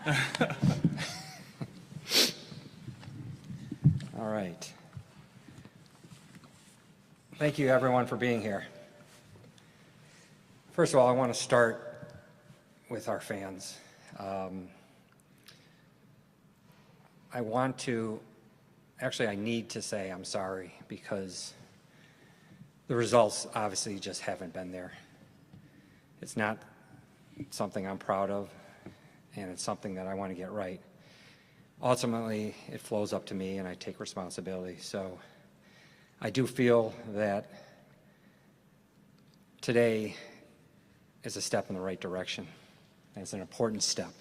All right. Thank you, everyone, for being here. First of all, I want to start with our fans. I need to say I'm sorry because the results obviously just haven't been there. It's not something I'm proud of, and it's something that I want to get right. Ultimately, it flows up to me, and I take responsibility. So I do feel that today is a step in the right direction, and it's an important step.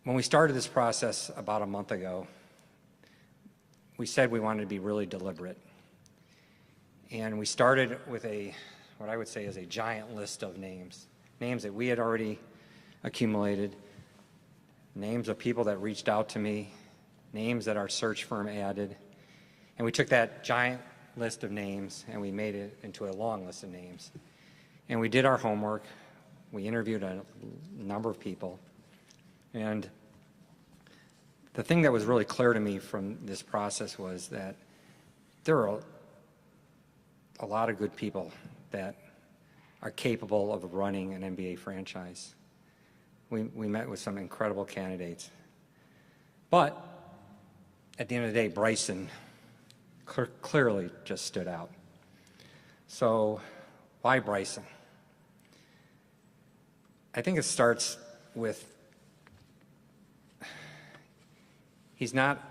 When we started this process about a month ago, we said we wanted to be really deliberate. And we started with what I would say is a giant list of names that we had already accumulated, names of people that reached out to me, names that our search firm added. And we took that giant list of names and we made it into a long list of names. And we did our homework. We interviewed a number of people. And the thing that was really clear to me from this process was that there are a lot of good people that are capable of running an NBA franchise. We met with some incredible candidates. But at the end of the day, Bryson clearly just stood out. So why Bryson? I think it starts with he's not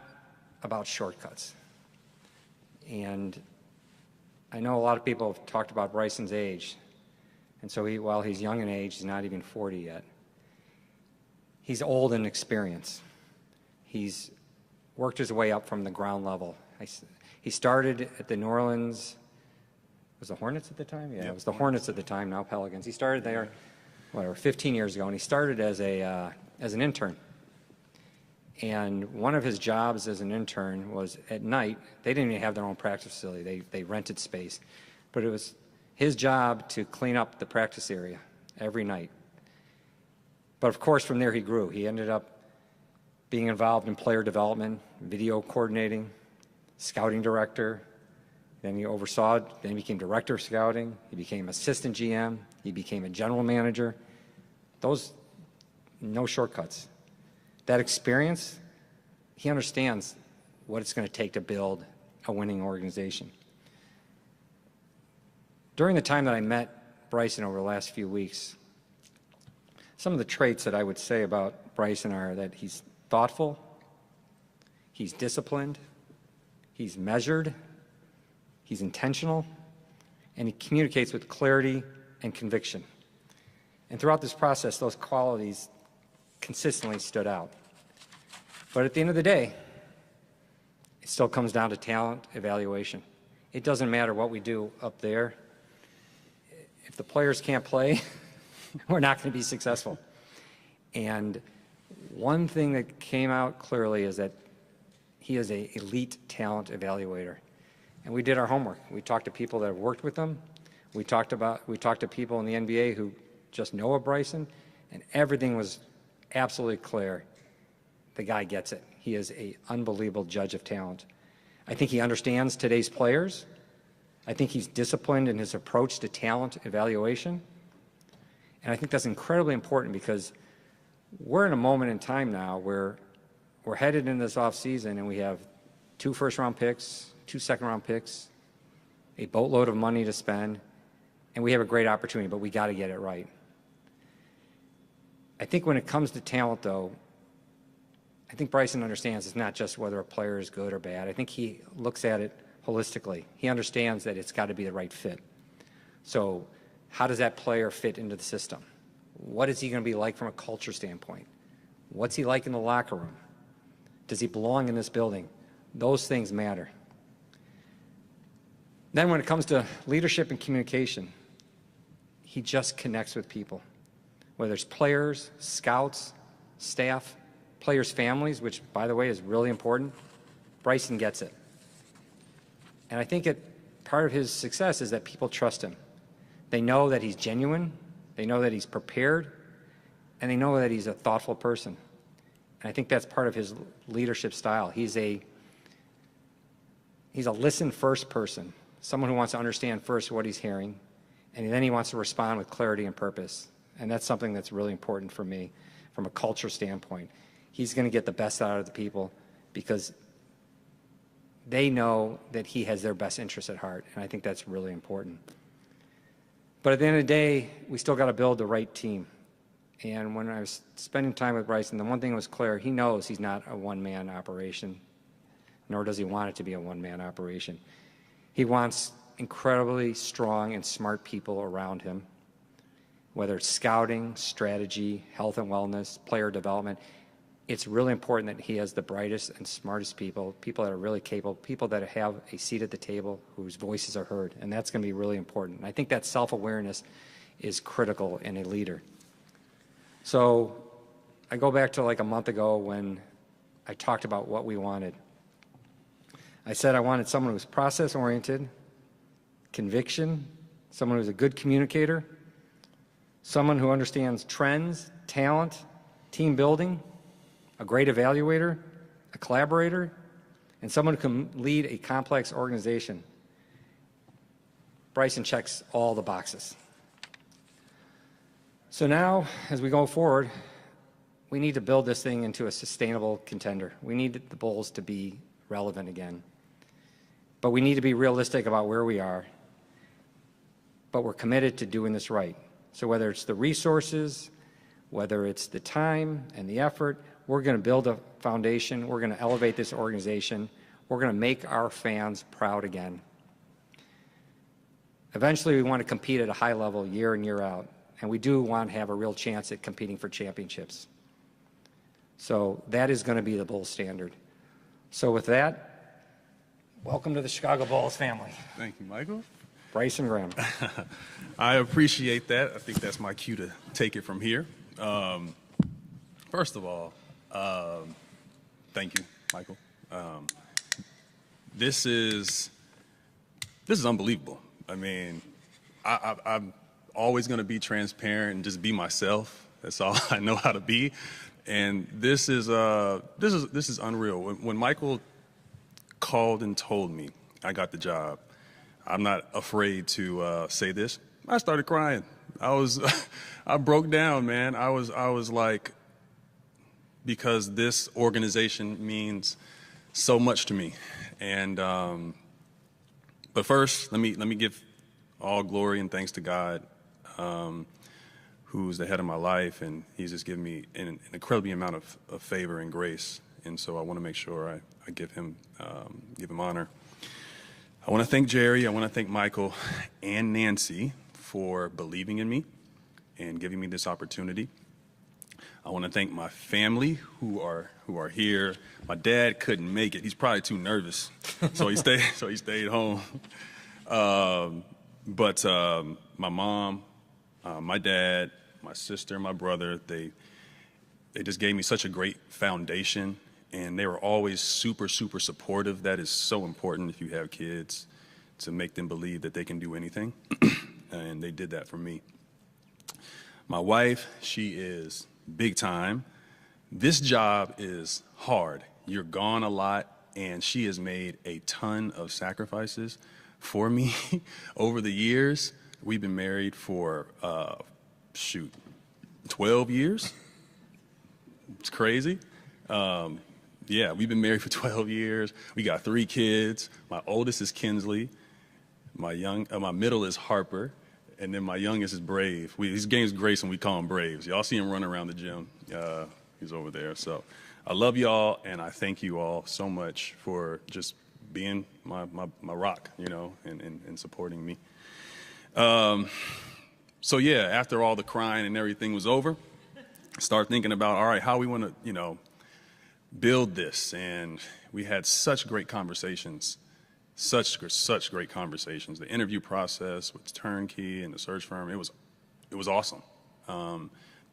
about shortcuts. And I know a lot of people have talked about Bryson's age. And so while he's young in age, he's not even 40 yet. He's old in experience. He's worked his way up from the ground level. He started at the New Orleans, was the Hornets at the time? Yeah, It was the Hornets at the time, now Pelicans. He started there, 15 years ago, and he started as an intern. And one of his jobs as an intern was at night. They didn't even have their own practice facility. They rented space. But it was his job to clean up the practice area every night. But of course, from there he grew. He ended up being involved in player development, video coordinating, scouting director. Then he became director of scouting. He became assistant GM. He became a general manager. No shortcuts. That experience, he understands what it's going to take to build a winning organization. During the time that I met Bryson over the last few weeks, some of the traits that I would say about Bryson are that he's thoughtful, he's disciplined, he's measured, he's intentional, and he communicates with clarity and conviction. And throughout this process, those qualities consistently stood out. But at the end of the day, it still comes down to talent evaluation. It doesn't matter what we do up there. If the players can't play, we're not going to be successful. And one thing that came out clearly is that he is an elite talent evaluator. And we did our homework. We talked to people that have worked with him. We talked to people in the NBA who just know of Bryson, and everything was absolutely clear. The guy gets it. He is an unbelievable judge of talent. I think he understands today's players. I think he's disciplined in his approach to talent evaluation. And I think that's incredibly important because we're in a moment in time now where we're headed into this offseason and we have 2 first-round picks, 2 second-round picks, a boatload of money to spend, and we have a great opportunity, but we got to get it right. I think when it comes to talent, though, I think Bryson understands it's not just whether a player is good or bad. I think he looks at it holistically. He understands that it's got to be the right fit. So how does that player fit into the system? What is he going to be like from a culture standpoint? What's he like in the locker room? Does he belong in this building? Those things matter. Then when it comes to leadership and communication, he just connects with people. Whether it's players, scouts, staff, players' families, which, by the way, is really important, Bryson gets it. And I think part of his success is that people trust him. They know that he's genuine. They know that he's prepared. and they know that he's a thoughtful person. And I think that's part of his leadership style. He's a listen first person, someone who wants to understand first what he's hearing, and then he wants to respond with clarity and purpose. And that's something that's really important for me from a culture standpoint. He's going to get the best out of the people because they know that he has their best interest at heart, and I think that's really important. But at the end of the day, we still got to build the right team. And when I was spending time with Bryson, the one thing was clear: he knows he's not a one-man operation, nor does he want it to be a one-man operation. He wants incredibly strong and smart people around him, whether it's scouting, strategy, health and wellness, player development. It's really important that he has the brightest and smartest people, people that are really capable, people that have a seat at the table, whose voices are heard, and that's going to be really important. And I think that self-awareness is critical in a leader. So I go back to like a month ago when I talked about what we wanted. I said I wanted someone who was process-oriented, conviction, someone who's a good communicator, someone who understands trends, talent, team building, a great evaluator, a collaborator, and someone who can lead a complex organization. Bryson checks all the boxes. So now, as we go forward, we need to build this thing into a sustainable contender. We need the Bulls to be relevant again. But we need to be realistic about where we are. But we're committed to doing this right. So whether it's the resources, whether it's the time and the effort, we're going to build a foundation. We're going to elevate this organization. We're going to make our fans proud again. Eventually, we want to compete at a high level year in, year out. And we do want to have a real chance at competing for championships. So that is going to be the Bulls standard. So with that, welcome to the Chicago Bulls family. Thank you, Michael. Bryson Graham. I appreciate that. I think that's my cue to take it from here. First of all, thank you, Michael. This is unbelievable. I mean, I'm always going to be transparent and just be myself. That's all I know how to be. And this is unreal. When Michael called and told me I got the job, I'm not afraid to say this. I started crying. I broke down, man. I was like, because this organization means so much to me. And but first, let me give all glory and thanks to God, who's the head of my life, and he's just given me an incredible amount of favor and grace. And so I want to make sure I give him honor. I want to thank Jerry. I want to thank Michael and Nancy for believing in me and giving me this opportunity. I want to thank my family who are here. My dad couldn't make it. He's probably too nervous, so he stayed home. But my mom, my dad, my sister, my brother, they just gave me such a great foundation, and they were always super, super supportive. That is so important if you have kids, to make them believe that they can do anything, and they did that for me. My wife, she is big time. This job is hard. You're gone a lot, and she has made a ton of sacrifices for me over the years. We've been married for 12 years. It's crazy. Yeah, we've been married for 12 years. We got 3 kids. My oldest is Kinsley. My middle is Harper, and then my youngest is Brave. His game's Grace, and we call him Braves. Y'all see him running around the gym. He's over there. So I love y'all, and I thank you all so much for just being my rock, and supporting me. So yeah, after all the crying and everything was over, start thinking about, all right, how we want to, build this. And we had such great conversations, such great conversations. The interview process with Turnkey and the search firm, it was awesome.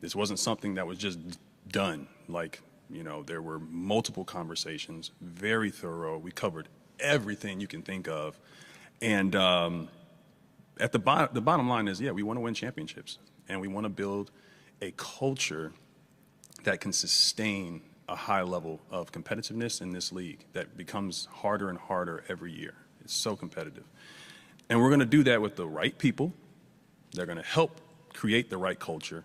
This wasn't something that was just done. Like, there were multiple conversations, very thorough. We covered everything you can think of. And the bottom line is, yeah, we want to win championships, and we want to build a culture that can sustain a high level of competitiveness in this league that becomes harder and harder every year. It's so competitive. And we're going to do that with the right people. They're going to help create the right culture,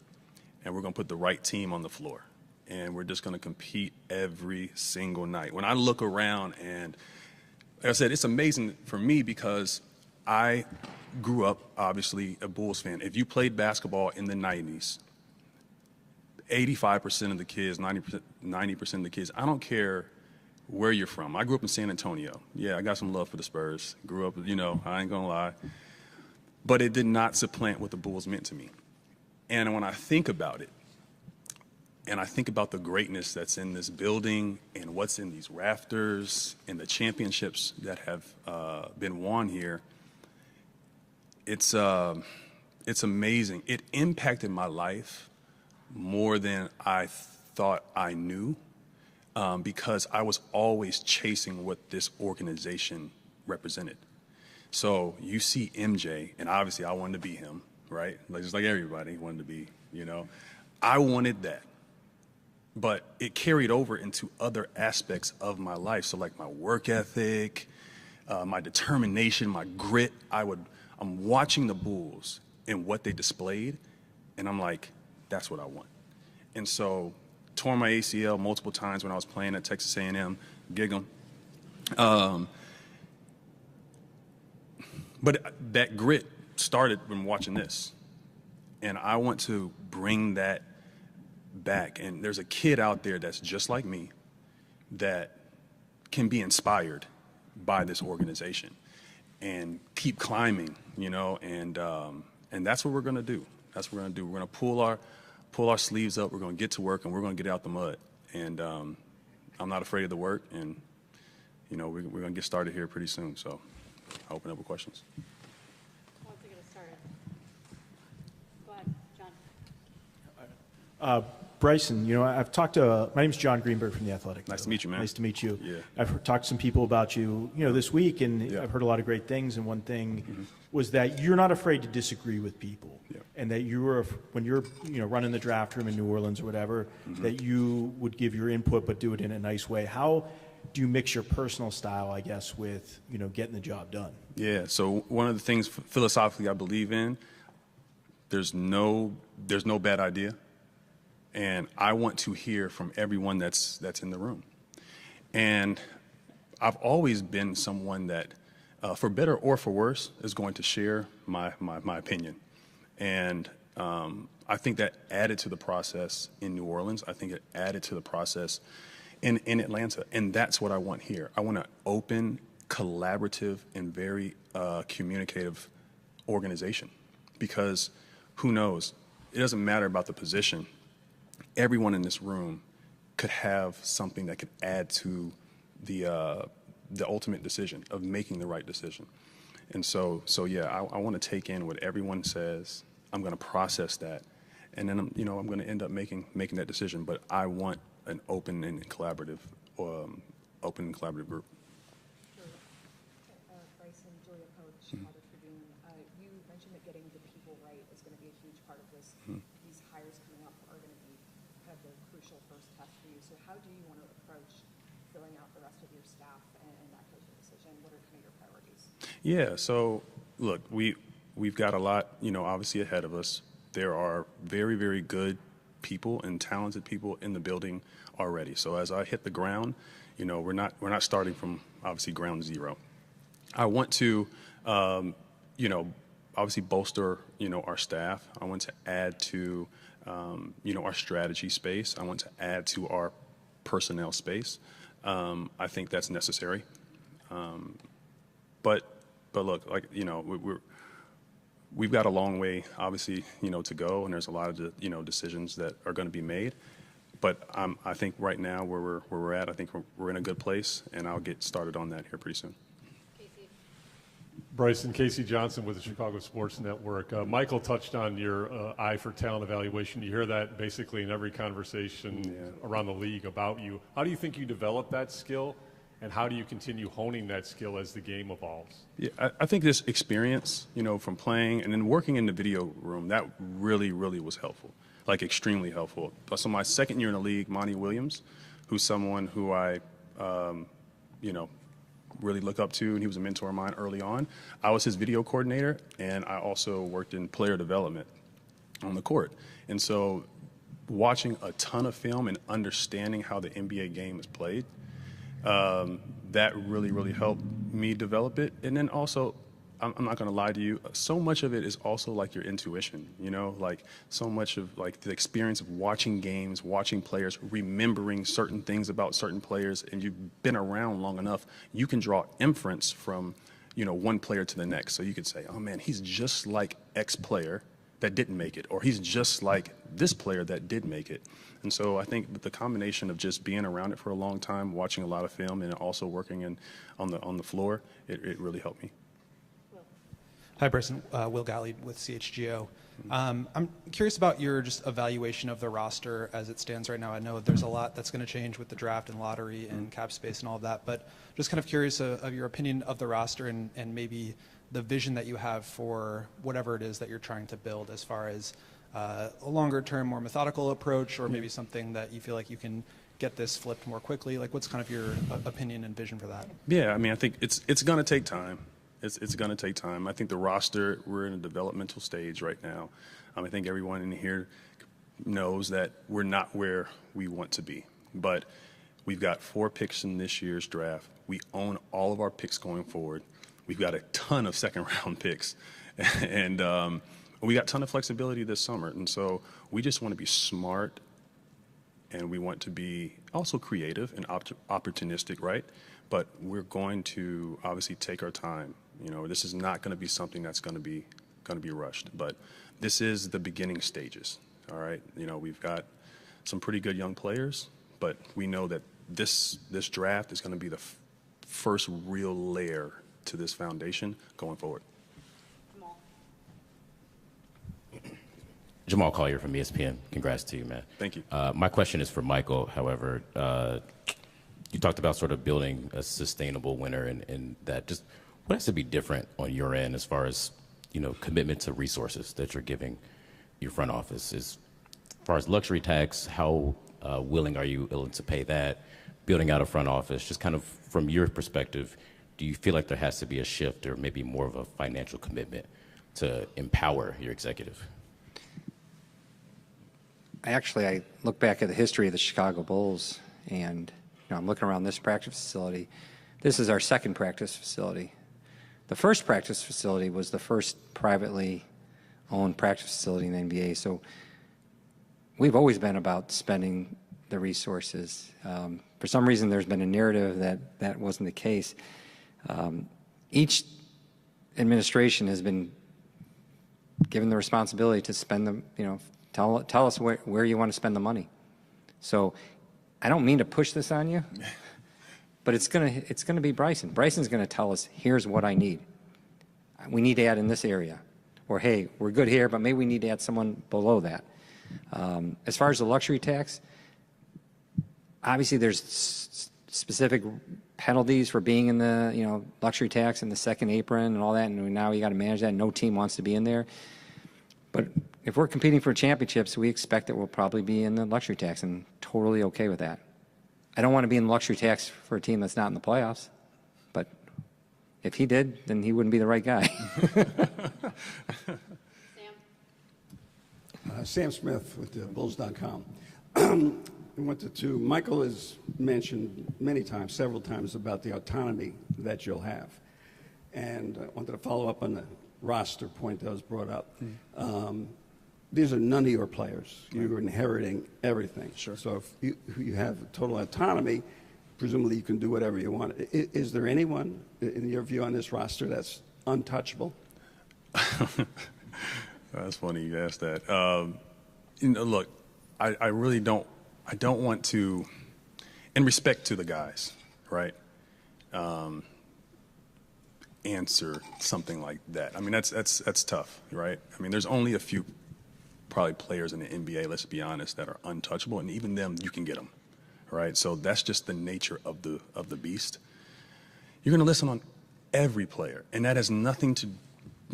and we're going to put the right team on the floor. And we're just going to compete every single night. When I look around, and like I said, it's amazing for me because I grew up, obviously, a Bulls fan. If you played basketball in the 90s, 85% of the kids, 90% of the kids, I don't care where you're from. I grew up in San Antonio. Yeah, I got some love for the Spurs. Grew up, you know, I ain't gonna lie. But it did not supplant what the Bulls meant to me. And when I think about it, and I think about the greatness that's in this building and what's in these rafters and the championships that have been won here, it's amazing. It impacted my life more than I thought I knew, because I was always chasing what this organization represented. So you see MJ, and obviously I wanted to be him, right? Like, just like everybody wanted to be, you know. I wanted that. But it carried over into other aspects of my life. So like my work ethic, my determination, my grit. I'm watching the Bulls and what they displayed, and I'm like, that's what I want. And so, tore my ACL multiple times when I was playing at Texas A&M, gig 'em. But that grit started when watching this. And I want to bring that back. And there's a kid out there that's just like me that can be inspired by this organization and keep climbing, you know, and that's what we're going to do. That's what we're going to do. We're going to pull our sleeves up. We're going to get to work, and we're going to get out the mud. And I'm not afraid of the work, and, you know, we're going to get started here pretty soon. So I'll open up with questions. Who wants to get us started? Go ahead, John. Bryson, you know, I've talked to, my name's John Greenberg from The Athletic. Nice to meet you, man. Nice to meet you. Yeah. I've talked to some people about you, you know, this week, and Yeah. I've heard a lot of great things, and one thing was that you're not afraid to disagree with people, Yeah. and that you were, when you're, you know, running the draft room in New Orleans or whatever, that you would give your input but do it in a nice way. How do you mix your personal style, I guess, with, you know, getting the job done? Yeah, so one of the things philosophically I believe in, there's no bad idea. And I want to hear from everyone that's in the room. And I've always been someone that, for better or for worse, is going to share my opinion. And I think that added to the process in New Orleans. I think it added to the process in Atlanta. And that's what I want here. I want an open, collaborative, and very communicative organization. Because who knows? It doesn't matter about the position. Everyone in this room could have something that could add to the ultimate decision of making the right decision. And so yeah, I want to take in what everyone says. I'm going to process that, and then I'm going to end up making that decision. But I want an open and collaborative group. Bryson, Julia Poe, the Chicago Tribune. You mentioned that getting the people right is going to be a huge part of this. These hires coming up are going to be kind of the crucial first test for you. So how do you want to approach filling out the rest of your staff and that coaching decision? What are kind of your priorities? Yeah, so look, we've got a lot, you know, obviously ahead of us. There are very, very good people and talented people in the building already. So as I hit the ground, you know, we're not starting from obviously ground zero. I want to, you know, obviously bolster, you know, our staff. I want to add to, you know, our strategy space. I want to add to our personnel space. I think that's necessary. But look, like, you know, we've got a long way, obviously, you know, to go, and there's a lot of, you know, decisions that are going to be made. But I think right now where we're at, I think we're in a good place, and I'll get started on that here pretty soon. Casey. Bryson, Casey Johnson with the Chicago Sports Network. Michael touched on your eye for talent evaluation. You hear that basically in every conversation around the league about you. How do you think you develop that skill, and how do you continue honing that skill as the game evolves? Yeah, I think this experience, you know, from playing and then working in the video room, that really, really was helpful. like extremely helpful. So my second year in the league, Monty Williams, who's someone who I, you know, really look up to, and he was a mentor of mine early on. I was his video coordinator, and I also worked in player development on the court. And so watching a ton of film and understanding how the NBA game is played, that really, really helped me develop it. And then also, I'm not going to lie to you, so much of it is also like your intuition, you know, like so much of like the experience of watching games, watching players, remembering certain things about certain players, and you've been around long enough, you can draw inference from, you know, one player to the next. So you could say, oh man, he's just like X player that didn't make it, or he's just like this player that did make it. And so I think the combination of just being around it for a long time, watching a lot of film, and also working on the floor, it really helped me. Hi, Bryson. Will Galley with CHGO. I'm curious about your just evaluation of the roster as it stands right now. I know there's a lot that's going to change with the draft and lottery and cap space and all of that, but just kind of curious of your opinion of the roster and maybe the vision that you have for whatever it is that you're trying to build as far as a longer term, more methodical approach, or maybe something that you feel like you can get this flipped more quickly. Like, what's kind of your opinion and vision for that? Yeah, I mean, I think it's going to take time. It's going to take time. I think the roster, we're in a developmental stage right now. I think everyone in here knows that we're not where we want to be. But we've got 4 picks in this year's draft. We own all of our picks going forward. We've got a ton of second-round picks. And we got a ton of flexibility this summer. And so we just want to be smart, and we want to be also creative and opportunistic, right? But we're going to obviously take our time. You know, this is not going to be something that's going to be rushed. But this is the beginning stages. All right. You know, we've got some pretty good young players, but we know that this draft is going to be the first real layer to this foundation going forward. Jamal. Jamal Collier from ESPN. Congrats to you, man. Thank you. My question is for Michael. However, you talked about sort of building a sustainable winner, and that just what has to be different on your end as far as, you know, commitment to resources that you're giving your front office? As far as luxury tax, how willing are you to pay that? Building out a front office, just kind of from your perspective, do you feel like there has to be a shift or maybe more of a financial commitment to empower your executive? I look back at the history of the Chicago Bulls, and I'm looking around this practice facility. This is our second practice facility. The first practice facility was the first privately owned practice facility in the NBA. So we've always been about spending the resources. For some reason, there's been a narrative that that wasn't the case. Each administration has been given the responsibility to spend them, tell us where you want to spend the money. So I don't mean to push this on you, but it's gonna be Bryson. Bryson's gonna tell us, here's what I need. We need to add in this area. Or, hey, we're good here, but maybe we need to add someone below that. As far as the luxury tax, obviously there's specific penalties for being in the luxury tax and the second apron and all that, and now you got to manage that. No team wants to be in there. But if we're competing for championships, we expect that we'll probably be in the luxury tax, and totally okay with that. I don't want to be in the luxury tax for a team that's not in the playoffs, but if he did, then he wouldn't be the right guy. Sam. Sam Smith with the Bulls.com. I wanted to, Michael has mentioned many times, several times, about the autonomy that you'll have. And I wanted to follow up on the roster point that was brought up. These are none of your players. You're inheriting everything. Sure. So if you have total autonomy, presumably you can do whatever you want. Is there anyone, in your view, on this roster that's untouchable? That's funny you asked that. Look, I really don't. I don't want to, in respect to the guys, right? Answer something like that. I mean, that's tough, right? I mean, there's only a few probably players in the NBA, let's be honest, that are untouchable, and even them, you can get them, right? So that's just the nature of the beast. You're going to listen on every player, and that has nothing to.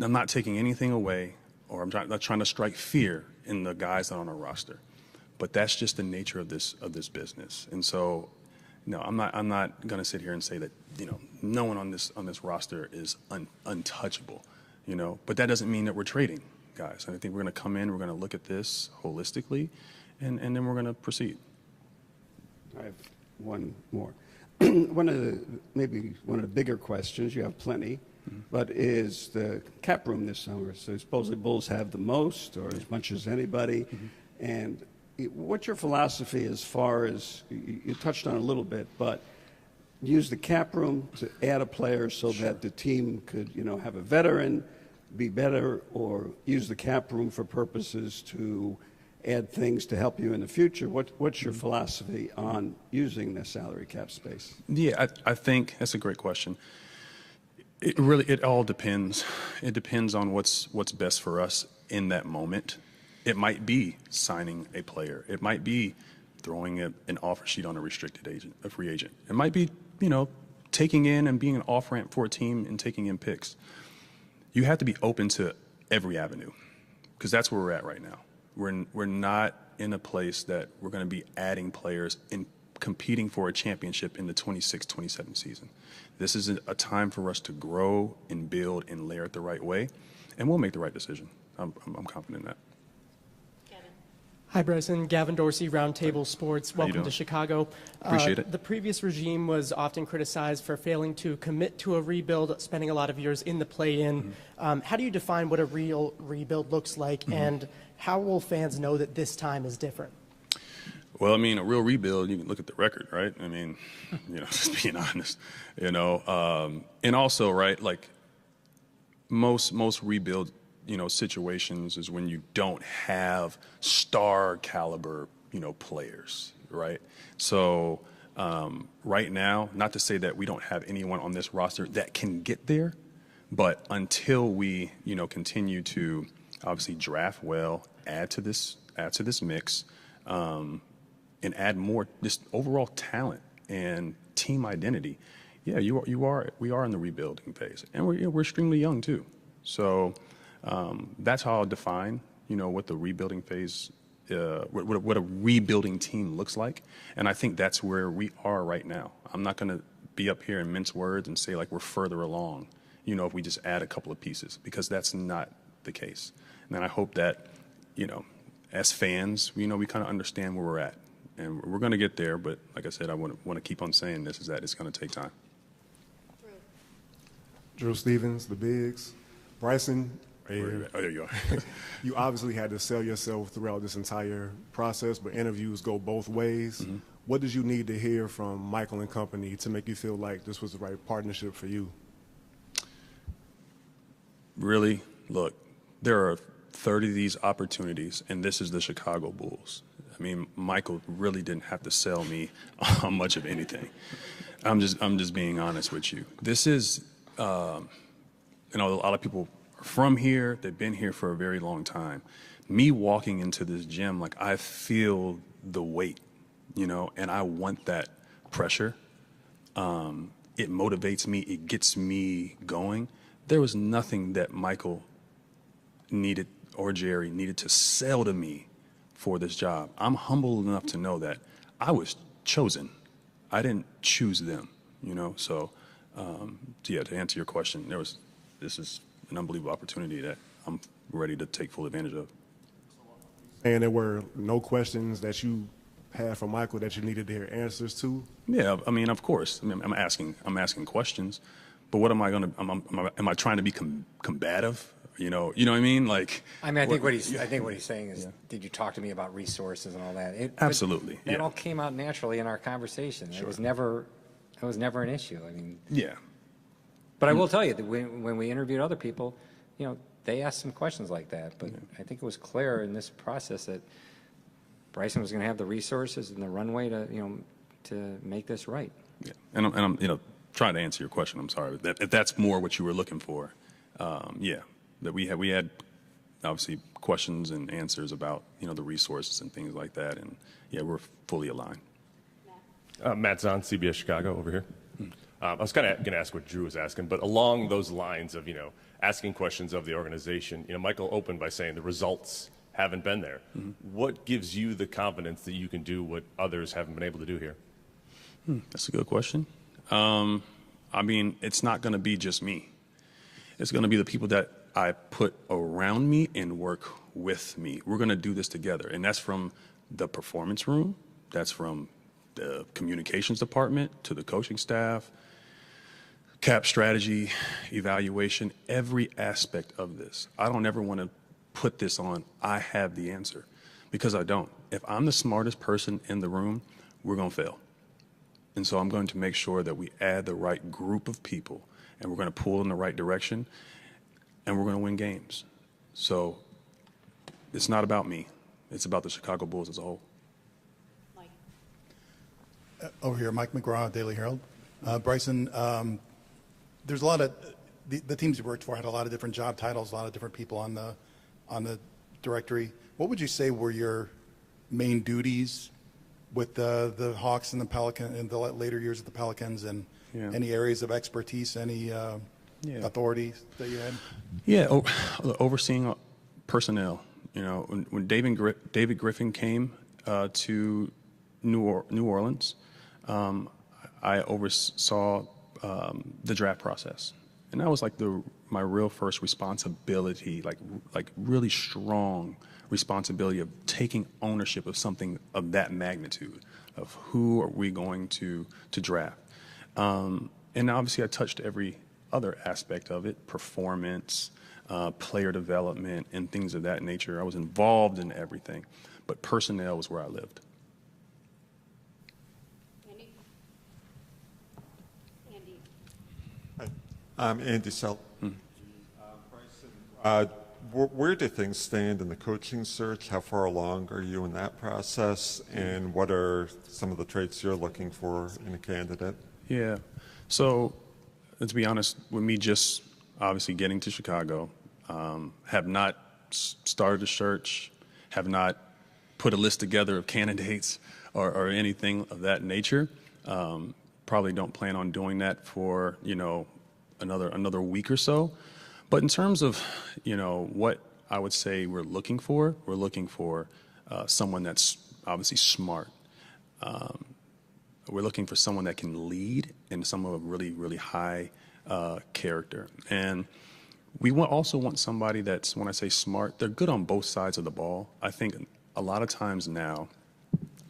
I'm not taking anything away, or I'm not trying to strike fear in the guys that are on our roster. But that's just the nature of this business. And so, no, I'm not going to sit here and say that, no one on this roster is untouchable, But that doesn't mean that we're trading guys. I think we're going to come in, we're going to look at this holistically, and then we're going to proceed. I have one more. One of the bigger questions, you have plenty, but is the cap room this summer. So supposedly Bulls have the most or as much as anybody. And what's your philosophy as far as, you touched on it a little bit, but use the cap room to add a player so that the team could, have a veteran, be better, or use the cap room for purposes to add things to help you in the future? What's your philosophy on using the salary cap space? Yeah, I think that's a great question. It all depends. It depends on what's best for us in that moment. It might be signing a player. It might be throwing an offer sheet on a free agent. It might be, taking in and being an off ramp for a team and taking in picks. You have to be open to every avenue, because that's where we're at right now. We're not in a place that we're going to be adding players and competing for a championship in the 26-27 season. This is a time for us to grow and build and layer it the right way, and we'll make the right decision. I'm confident in that. Hi, Bryson. Gavin Dorsey, Roundtable Sports. Welcome to Chicago. Appreciate it. The previous regime was often criticized for failing to commit to a rebuild, spending a lot of years in the play-in. How do you define what a real rebuild looks like, and how will fans know that this time is different? Well, a real rebuild, you can look at the record, right? Just being honest, and also, right, like most rebuild, situations is when you don't have star caliber, players, right? So right now, not to say that we don't have anyone on this roster that can get there, but until we, continue to obviously draft well, add to this mix, and add more just overall talent and team identity. Yeah, we are in the rebuilding phase, and we're extremely young too. So that's how I'll define, what the rebuilding phase, what a rebuilding team looks like. And I think that's where we are right now. I'm not going to be up here and mince words and say like we're further along, if we just add a couple of pieces, because that's not the case. And then I hope that, as fans, we kind of understand where we're at. And we're going to get there, but like I said, I want to keep on saying this, is that it's going to take time. Drew Stevens, the Bigs. Bryson, there you are. you obviously had to sell yourself throughout this entire process, but interviews go both ways. What did you need to hear from Michael and company to make you feel like this was the right partnership for you? Really, look, there are 30 of these opportunities, and this is the Chicago Bulls. Michael really didn't have to sell me on much of anything. I'm just being honest with you. This is, a lot of people are from here. They've been here for a very long time. Me walking into this gym, like I feel the weight, and I want that pressure. It motivates me. It gets me going. There was nothing that Michael needed or Jerry needed to sell to me for this job. I'm humble enough to know that I was chosen. I didn't choose them, So, to answer your question, this is an unbelievable opportunity that I'm ready to take full advantage of. And there were no questions that you had from Michael that you needed to hear answers to? Yeah, of course. I'm asking questions, but what am I going to? Am I trying to be combative? You know what I mean? Like, I think what he's saying is, did you talk to me about resources and all that? Absolutely. It all came out naturally in our conversation. Sure. It was never an issue. Yeah. But I will tell you that when we interviewed other people, they asked some questions like that. But I think it was clear in this process that Bryson was going to have the resources and the runway to make this right. Yeah. And I'm trying to answer your question. I'm sorry if that's more what you were looking for. Yeah. That we had obviously questions and answers about the resources and things like that, and we're fully aligned. Matt Zahn, CBS Chicago over here. I was kind of going to ask what Drew was asking, but along those lines of asking questions of the organization, Michael opened by saying the results haven't been there. What gives you the confidence that you can do what others haven't been able to do here? That's a good question. I mean, it's not going to be just me. It's going to be the people that I put around me and work with me. We're going to do this together. And that's from the performance room. That's from the communications department to the coaching staff, cap strategy, evaluation, every aspect of this. I don't ever want to put this on, I have the answer, because I don't. If I'm the smartest person in the room, we're going to fail. And so I'm going to make sure that we add the right group of people, and we're going to pull in the right direction, and we're going to win games. So it's not about me. It's about the Chicago Bulls as a whole. Mike. Over here, Mike McGraw, Daily Herald. Bryson, there's a lot of the teams you worked for had a lot of different job titles, a lot of different people on the directory. What would you say were your main duties with the Hawks and the Pelicans in the later years of the Pelicans, and any areas of expertise, any authority that you had? Yeah, overseeing personnel. You know, when David Griffin came to New Orleans, I oversaw the draft process, and that was like my real first responsibility, like really strong responsibility of taking ownership of something of that magnitude, of who are we going to draft. And obviously I touched every other aspect of it, performance, player development, and things of that nature. I was involved in everything, but personnel was where I lived. Andy? Andy. Hi, I'm Andy Sell. Bryson, where do things stand in the coaching search? How far along are you in that process? And what are some of the traits you're looking for in a candidate? Yeah. So, to be honest, with me just obviously getting to Chicago, have not started a search, have not put a list together of candidates or anything of that nature. Probably don't plan on doing that for, another week or so. But in terms of, what I would say we're looking for someone that's obviously smart. We're looking for someone that can lead and someone of really, really high character. And we also want somebody that's, when I say smart, they're good on both sides of the ball. I think a lot of times now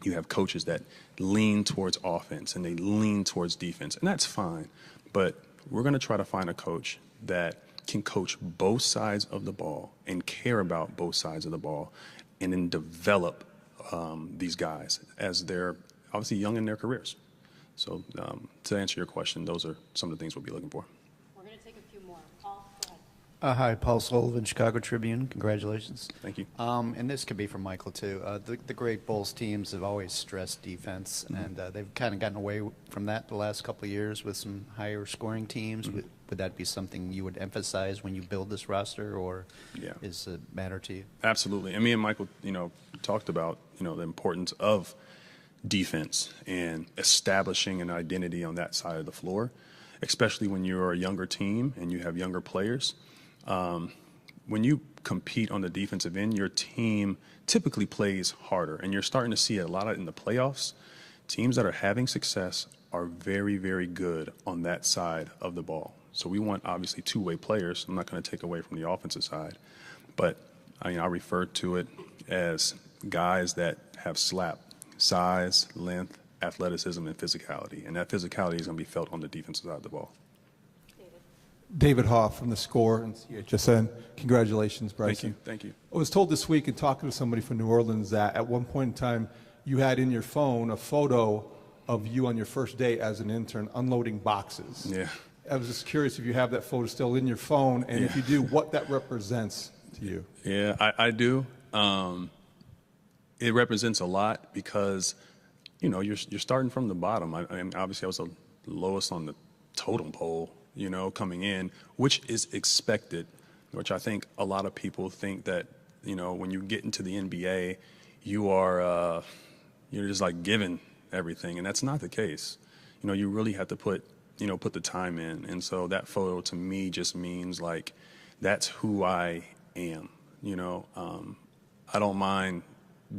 you have coaches that lean towards offense and they lean towards defense, and that's fine. But we're going to try to find a coach that can coach both sides of the ball and care about both sides of the ball, and then develop these guys as they're obviously young in their careers. So to answer your question, those are some of the things we'll be looking for. We're going to take a few more. Paul, go ahead. Hi, Paul Sullivan, Chicago Tribune. Congratulations. Thank you. And this could be for Michael, too. The great Bulls teams have always stressed defense, and they've kind of gotten away from that the last couple of years with some higher scoring teams. Would that be something you would emphasize when you build this roster, or is it matter to you? Absolutely. And me and Michael, talked about, the importance of defense and establishing an identity on that side of the floor, especially when you're a younger team and you have younger players. When you compete on the defensive end, your team typically plays harder, and you're starting to see a lot in the playoffs. Teams that are having success are very, very good on that side of the ball. So we want, obviously, two-way players. I'm not going to take away from the offensive side, but I refer to it as guys that have slap, size, length, athleticism, and physicality. And that physicality is going to be felt on the defensive side of the ball. David Hoff from The Score and CHSN. Congratulations, Bryson. Thank you. I was told this week in talking to somebody from New Orleans that at one point in time you had in your phone a photo of you on your first day as an intern unloading boxes. Yeah. I was just curious if you have that photo still in your phone, and if you do, what that represents to you. Yeah, I do. It represents a lot because, you're starting from the bottom. I mean, obviously I was the lowest on the totem pole, coming in, which is expected, which I think a lot of people think that, when you get into the NBA, you're just like given everything, and that's not the case. You really have to put the time in. And so that photo to me just means like, that's who I am, I don't mind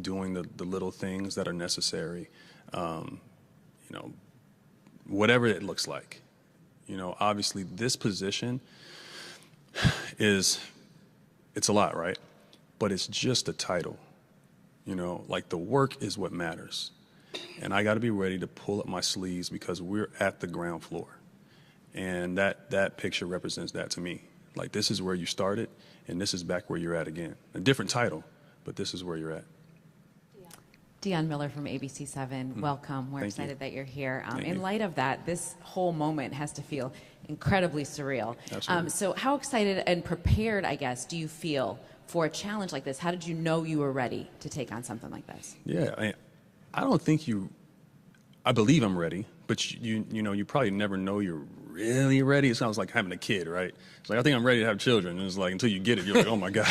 doing the little things that are necessary, whatever it looks like. Obviously this position it's a lot, right? But it's just a title. Like the work is what matters. And I got to be ready to pull up my sleeves because we're at the ground floor. And that picture represents that to me. Like this is where you started and this is back where you're at again. A different title, but this is where you're at. Dion Miller from ABC7, welcome. We're Thank excited you. that you're here. Thank In you. light of that, this whole moment has to feel incredibly surreal. Absolutely. So how excited and prepared, I guess, do you feel for a challenge like this? How did you know you were ready to take on something like this? Yeah, I don't think I believe I'm ready, but you probably never know you're really ready. It sounds like having a kid, right? It's like, I think I'm ready to have children. And it's like, until you get it, you're like, oh my God.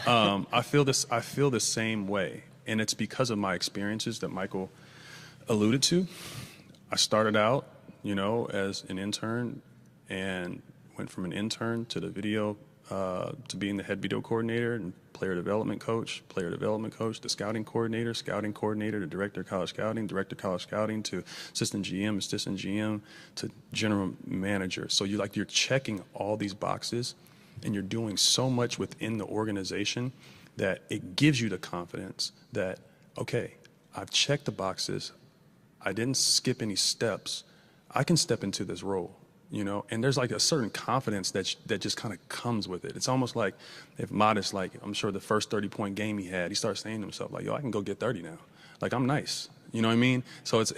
I feel the same way. And it's because of my experiences that Michael alluded to. I started out, as an intern and went from an intern to the video, to being the head video coordinator and player development coach, the scouting coordinator, to director of college scouting, to assistant GM, to general manager. So you're checking all these boxes and you're doing so much within the organization that it gives you the confidence that, okay, I've checked the boxes. I didn't skip any steps. I can step into this role. And there's like a certain confidence that just kind of comes with it. It's almost like if Modest, like I'm sure the first 30-point game he had, he starts saying to himself like, yo, I can go get 30 now. Like I'm nice. You know what I mean? So it's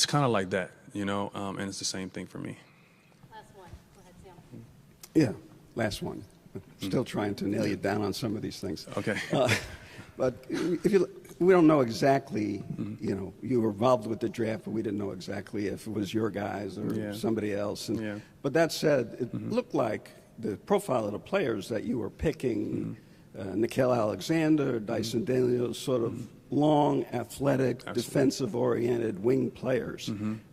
kind of like that, and it's the same thing for me. Last one. Go ahead, Sam. Yeah, last one. Still trying to nail you down on some of these things. Okay. But we don't know exactly, you were involved with the draft, but we didn't know exactly if it was your guys or somebody else. But that said, it looked like the profile of the players that you were picking, Nickeil Alexander, Dyson Daniels, sort of long, athletic, defensive-oriented wing players,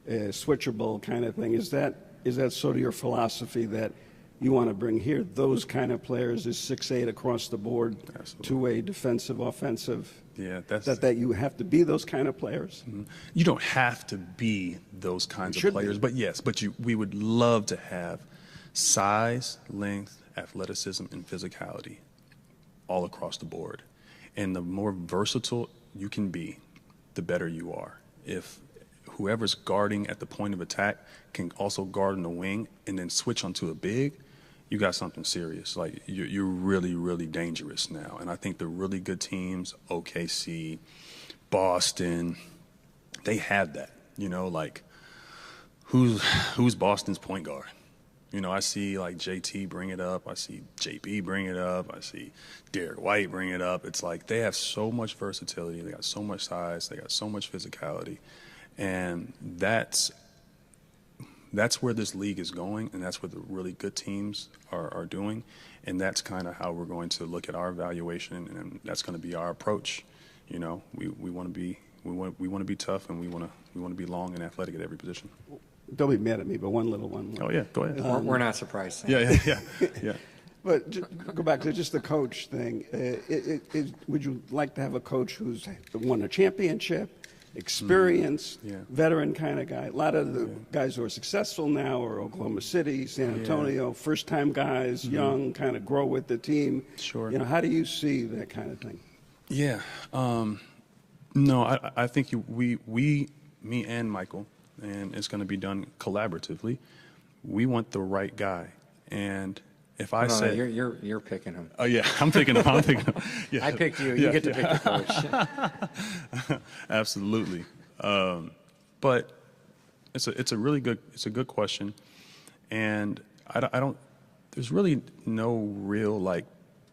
switchable kind of thing. Is that sort of your philosophy that you want to bring here? Those kind of players is 6'8" across the board, two-way defensive, offensive. Yeah, that you have to be those kind of players. You don't have to be those kinds of players, but yes, we would love to have size, length, athleticism, and physicality all across the board. And the more versatile you can be, the better you are. If whoever's guarding at the point of attack can also guard in the wing and then switch onto a big, you got something serious. Like you're really, really dangerous now. And I think the really good teams, OKC, Boston, they have that. Like who's Boston's point guard? I see like JT bring it up. I see JB bring it up. I see Derek White bring it up. It's like they have so much versatility. They got so much size. They got so much physicality. And that's where this league is going, and that's what the really good teams are doing, and that's kind of how we're going to look at our evaluation, and that's going to be our approach. We want to be tough, and we want to be long and athletic at every position. Don't be mad at me, but one little one. Oh yeah, go ahead. We're not surprised. Yeah. But go back to just the coach thing. Would you like to have a coach who's won a championship? Experienced, veteran kind of guy. A lot of the guys who are successful now are Oklahoma City, San Antonio, first-time guys, young, kind of grow with the team. Sure. How do you see that kind of thing? Yeah. No, I think me and Michael, and it's going to be done collaboratively. We want the right guy, and if I say you're picking him. Oh yeah, I'm picking him. Yeah. I picked you. You get to pick the coach. Absolutely. But it's a good question, and I don't. There's really no real like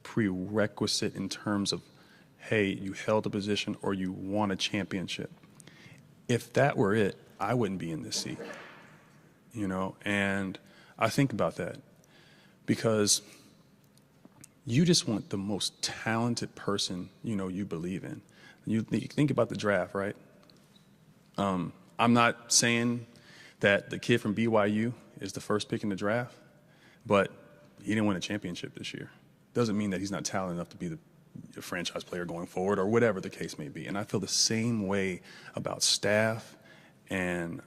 prerequisite in terms of, hey, you held a position or you won a championship. If that were it, I wouldn't be in this seat. And I think about that. Because you just want the most talented person, you believe in. You think about the draft, right? I'm not saying that the kid from BYU is the first pick in the draft, but he didn't win a championship this year. doesn't mean that he's not talented enough to be the franchise player going forward or whatever the case may be. And I feel the same way about staff and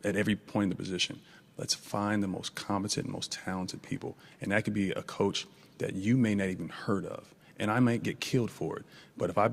at every point in the position. Let's find the most competent, most talented people. And that could be a coach that you may not even heard of. And I might get killed for it. But if I